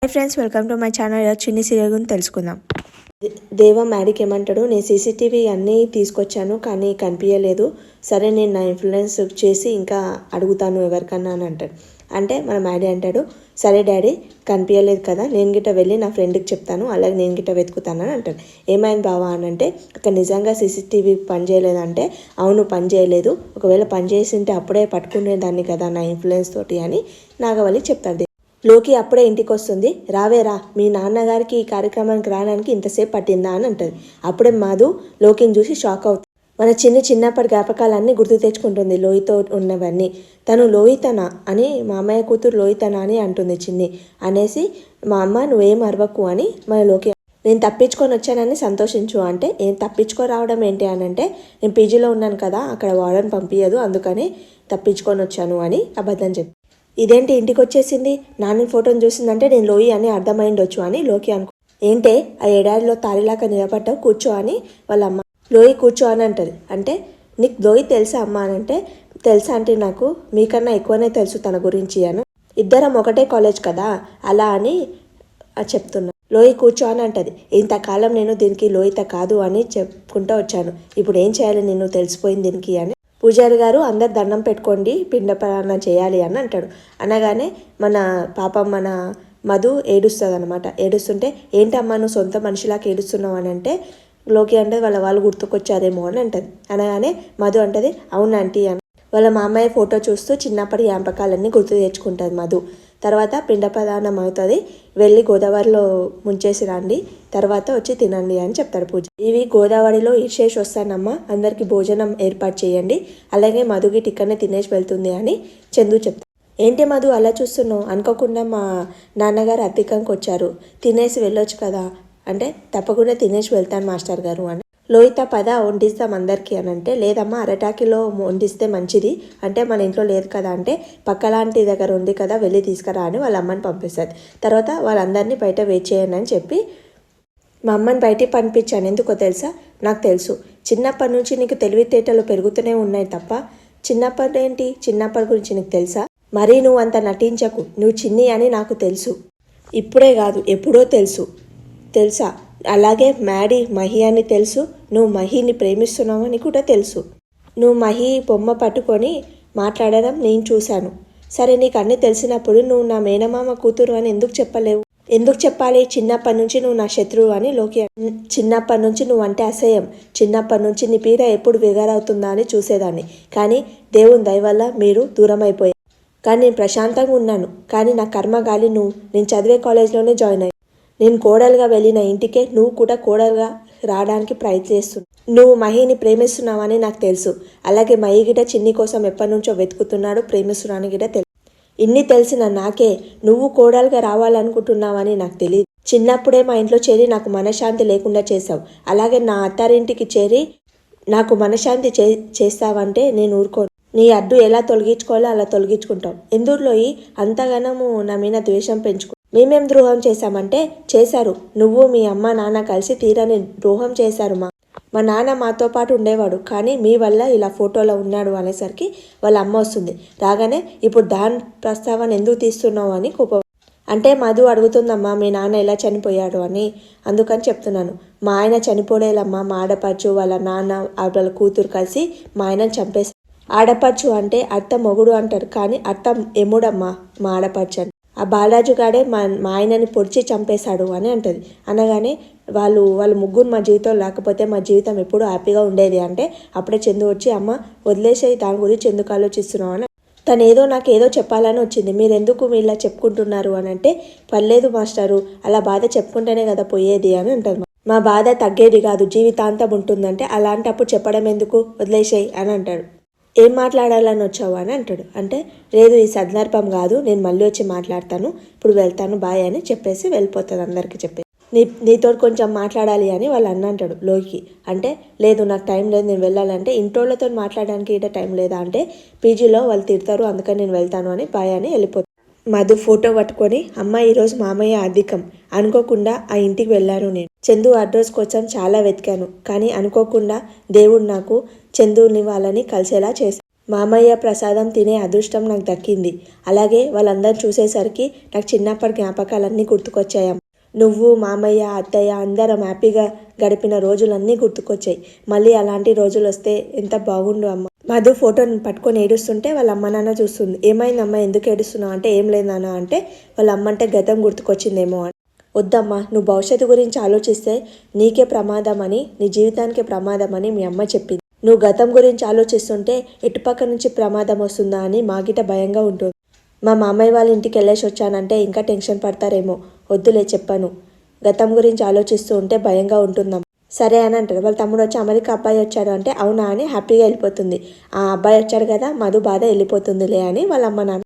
Hi friends, welcome to my channel. చిన్ని serial గురించి తెలుసుకుందాం. దేవ మ్యాడీకి ఏమంటాడు, నేను సీసీటీవీ అన్నీ తీసుకొచ్చాను కానీ కనిపించలేదు, సరే నేను నా ఇన్ఫ్లుయెన్స్ చేసి ఇంకా అడుగుతాను ఎవరికన్నా అని అంటాడు. అంటే మన మ్యాడీ అంటాడు, సరే డాడీ కనిపించలేదు కదా, నేను గిట్ట వెళ్ళి నా ఫ్రెండ్కి చెప్తాను, అలాగే నేను గిట్ట వెతుకుతాను అని అంటాడు. ఏమైంది బావా అని అంటే, అక్కడ నిజంగా సీసీటీవీ పని చేయలేదంటే, అవును పని చేయలేదు, ఒకవేళ పని చేసింటే అప్పుడే పట్టుకునేదాన్ని కదా నా ఇన్ఫ్లుయెన్స్ తోటి అని నాగవల్లి చెప్తాడు. లోకి అప్పుడే ఇంటికి వస్తుంది. రావేరా, మీ నాన్నగారికి ఈ కార్యక్రమానికి రావడానికి ఇంతసేపు పట్టిందా అని అంటుంది. అప్పుడే మధు లోకిని చూసి షాక్ అవుతుంది. మన చిన్నప్పటి జ్ఞాపకాలన్నీ గుర్తు తెచ్చుకుంటుంది, లోహితో ఉన్నవన్నీ. తను లోహితనా అని, మా అమ్మాయి కూతురు లోహితనా అని అంటుంది చిన్ని. అనేసి మా అమ్మ నువ్వేం అరవకు అని మన లోకి, నేను తప్పించుకొని వచ్చానని సంతోషించు అంటే, ఏం తప్పించుకొని రావడం ఏంటి అని అంటే, నేను పీజీలో ఉన్నాను కదా, అక్కడ వాడని పంపించదు, అందుకని తప్పించుకొని వచ్చాను అని అబద్ధం చెప్పి, ఇదేంటి ఇంటికి వచ్చేసింది, నాన్న ఫోటోని చూసిందంటే నేను లోయి అని అర్థమైండొచ్చు అని లోకి అనుకో, ఏంటే ఆ ఎడారిలో తారిలాగా నిలబడ్డావు, కూర్చో అని వాళ్ళ అమ్మ. లోయి కూర్చో అని అంటది. అంటే నీకు లోయి తెలుసా అమ్మ అని అంటే, తెలుసా అంటే నాకు మీకన్నా ఎక్కువనే తెలుసు తన గురించి అను, ఇద్దరం ఒకటే కాలేజ్ కదా అలా అని చెప్తున్నా. లోయి కూర్చో అని అంటది. ఇంతకాలం నేను దీనికి లోయిత కాదు అని చెప్పుకుంటూ వచ్చాను, ఇప్పుడు ఏం చేయాలి నేను తెలిసిపోయింది దీనికి అని. పూజారి గారు అందరు దండం పెట్టుకోండి, పిండ ప్రదానం చేయాలి అని అంటాడు. అనగానే మన మధు ఏడుస్తుంది అనమాట. ఏడుస్తుంటే ఏంటమ్మా నువ్వు సొంత మనిషిలాగా ఏడుస్తున్నావు అని అంటే, లోకి అంటే వాళ్ళు గుర్తుకొచ్చారేమో అని అంటది. అనగానే మధు అంటది, అవునంటీ అని. వాళ్ళ మామయ్య ఫోటో చూస్తూ చిన్నప్పటి జ్ఞాపకాలన్నీ గుర్తు తెచ్చుకుంటుంది మధు. తర్వాత పిండ ప్రదానం అవుతుంది, వెళ్ళి గోదావరిలో ముంచేసి రండి, తర్వాత వచ్చి తినండి అని చెప్తాడు పూజ. ఇవి గోదావరిలో ఇచ్చేసి వస్తానమ్మా, అందరికి భోజనం ఏర్పాటు చేయండి, అలాగే మధుకి టిక్కనే తినేసి వెళ్తుంది అని చందు చెప్తాడు. ఏంటి మధు అలా చూస్తున్నావు, అనుకోకుండా మా నాన్నగారు అతికంకి వచ్చారు, తినేసి వెళ్ళొచ్చు కదా అంటే, తప్పకుండా తినేసి వెళ్తాను మాస్టర్ గారు అని. లోహిత పద వండిస్తాం అందరికీ అని అంటే, లేదమ్మా అరటాకిలో వండిస్తే మంచిది అంటే, మన ఇంట్లో లేదు కదా అంటే, పక్కలాంటి దగ్గర ఉంది కదా వెళ్ళి తీసుకురా అని వాళ్ళ అమ్మని పంపిస్తుంది. తర్వాత వాళ్ళందరినీ బయట వెయిట్ చేయండి అని చెప్పి మా అమ్మని బయటికి పంపించాను. ఎందుకో తెలుసా, నాకు తెలుసు చిన్నప్పటి నుంచి నీకు తెలివితేటలు పెరుగుతూనే ఉన్నాయి తప్ప చిన్నప్పటి గురించి నీకు తెలుసా, మరీ నువ్వు అంత నటించకు, నువ్వు చిన్ని అని నాకు తెలుసు, ఇప్పుడే కాదు ఎప్పుడో తెలుసా, అలాగే మ్యాడీ మహి అని తెలుసు, నువ్వు మహిని ప్రేమిస్తున్నావని కూడా తెలుసు, నువ్వు మహి బొమ్మ పట్టుకొని మాట్లాడడం నేను చూశాను. సరే నీకు అన్నీ తెలిసినప్పుడు నువ్వు నా మేనమామ కూతురు అని ఎందుకు చెప్పలేవు, ఎందుకు చెప్పాలి, చిన్నప్పటి నుంచి నువ్వు నా శత్రువు అని లోకి. చిన్నప్పటి నుంచి నువ్వు అంటే అసహ్యం, చిన్నప్పటి నుంచి నీ పీర ఎప్పుడు విగరవుతుందా అని చూసేదాన్ని, కానీ దేవుని దయ వల్ల మీరు దూరం అయిపోయారు, కానీ నేను ప్రశాంతంగా ఉన్నాను, కానీ నా కర్మగాలి నేను చదివే కాలేజ్లోనే జాయిన్ అయ్యాను, నేను కోడలుగా వెళ్ళిన ఇంటికే నువ్వు కూడా కోడలుగా రావడానికి ప్రయత్నిస్తున్నావు, నువ్వు మహిని ప్రేమిస్తున్నావని నాకు తెలుసు, అలాగే మహి గిట చిన్ని కోసం ఎప్పటి నుంచో వెతుకుతున్నాడు, ప్రేమిస్తున్నాను గిట తెలుసు, ఇన్ని తెలిసిన నాకే నువ్వు కోడలుగా రావాలనుకుంటున్నావని నాకు తెలియదు, చిన్నప్పుడే మా ఇంట్లో చేరి నాకు మనశ్శాంతి లేకుండా చేసావు, అలాగే నా అత్తారింటికి చేరి నాకు మనశ్శాంతి చేస్తావంటే నేను ఊరుకోను, నీ అడ్డు ఎలా తొలగించుకోవాలో అలా తొలగించుకుంటావు, ఎందులో అంతగానము నా మీద ద్వేషం పెంచుకో, మేమేం ద్రోహం చేశామంటే, చేశారు నువ్వు మీ అమ్మ నాన్న కలిసి తీరని ద్రోహం చేశారు, మా నాన్న మాతో పాటు ఉండేవాడు, కానీ మీ వల్ల ఇలా ఫోటోలో ఉన్నాడు అనేసరికి వాళ్ళ అమ్మ వస్తుంది. రాగానే ఇప్పుడు దాని ప్రస్తావన ఎందుకు తీస్తున్నావు అని కోపం అంటే, మధు అడుగుతుందమ్మా మీ నాన్న ఎలా చనిపోయాడు అని, అందుకని చెప్తున్నాను, మా ఆయన చనిపోలేదమ్మా, మా ఆడపడుచు వాళ్ళ నాన్న వాళ్ళ కూతురు కలిసి మా ఆయనను చంపేశారు, ఆడపడుచు అంటే అత్త మొగుడు అంటారు, కానీ అత్త ఎముడమ్మా మా ఆడపడుచు అని, ఆ బాలాజు గాడే మా ఆయనని పొడిచి చంపేశాడు అని అంటది. అనగానే వాళ్ళు ముగ్గురు మా జీవితం లేకపోతే మా జీవితం ఎప్పుడు హ్యాపీగా ఉండేది అంటే, అప్పుడే చందు వచ్చి అమ్మ వదిలేసే దాని గురించి ఎందుకు ఆలోచిస్తున్నావు అని, తను ఏదో నాకు ఏదో చెప్పాలని వచ్చింది, మీరెందుకు ఇలా చెప్పుకుంటున్నారు అని అంటే, పర్లేదు మాస్టరు అలా బాధ చెప్పుకుంటేనే కదా పోయేది అని అంటారు. మా బాధ తగ్గేది కాదు, జీవితాంతం ఉంటుందంటే అలాంటప్పుడు చెప్పడం ఎందుకు, వదిలేసేయి అని అంటాడు. ఏం మాట్లాడాలని వచ్చావు అని అంటాడు. అంటే లేదు ఈ సందర్భం కాదు, నేను మళ్ళీ వచ్చి మాట్లాడతాను, ఇప్పుడు వెళ్తాను బాయ్ అని చెప్పేసి వెళ్ళిపోతుంది. అందరికీ చెప్పేసి నీతో కొంచెం మాట్లాడాలి అని వాళ్ళు అంటాడు లోకి. అంటే లేదు నాకు టైం లేదు, నేను వెళ్ళాలంటే, ఇంటోళ్ళతో మాట్లాడడానికి ఇట టైం లేదా అంటే, పీజీలో వాళ్ళు తిడతారు అందుకని నేను వెళ్తాను అని బాయ్ అని వెళ్ళిపోతాను. మధు ఫోటో పట్టుకొని, అమ్మ ఈరోజు మామయ్య అధికం, అనుకోకుండా ఆ ఇంటికి వెళ్ళాను, నేను చందు అడ్రస్ కోసం చాలా వెతికాను, కానీ అనుకోకుండా దేవుడు నాకు చందుని వాళ్ళని కలిసేలా చేశాను, మామయ్య ప్రసాదం తినే అదృష్టం నాకు దక్కింది. అలాగే వాళ్ళందరూ చూసేసరికి నాకు చిన్నప్పటి జ్ఞాపకాలన్నీ గుర్తుకొచ్చాయమ్మ. నువ్వు, మామయ్య, అత్తయ్య అందరం హ్యాపీగా గడిపిన రోజులన్నీ గుర్తుకొచ్చాయి. మళ్ళీ అలాంటి రోజులు వస్తే ఎంత బాగుండు అమ్మ. మధు ఫోటోని పట్టుకొని ఏడుస్తుంటే వాళ్ళ అమ్మ నాన్న చూస్తుంది. ఏమైందమ్మా, ఎందుకు ఏడుస్తున్నావు అంటే ఏం లేదు నాన్న అంటే వాళ్ళ అమ్మ అంటే గతం గుర్తుకొచ్చిందేమో అని. వద్దమ్మా, నువ్వు భవిష్యత్తు గురించి ఆలోచిస్తే నీకే ప్రమాదం అని, నీ జీవితానికే ప్రమాదం అని మీ అమ్మ చెప్పింది. నువ్వు గతం గురించి ఆలోచిస్తుంటే ఎటుపక్క నుంచి ప్రమాదం వస్తుందా అని మాగిట భయంగా ఉంటుంది. మా మామయ్య వాళ్ళ ఇంటికి వెళ్ళేసి వచ్చానంటే ఇంకా టెన్షన్ పడతారేమో. వద్దులే చెప్పను. గతం గురించి ఆలోచిస్తూ ఉంటే భయంగా ఉంటుందమ్మ. సరే అని అంటారు. వాళ్ళ తమ్ముడు వచ్చి అమెరికా అబ్బాయి వచ్చాడు అంటే అవునా అని హ్యాపీగా వెళ్ళిపోతుంది. ఆ అబ్బాయి వచ్చాడు కదా, మధు బాధ వెళ్ళిపోతుందిలే అని వాళ్ళ అమ్మ నాన్న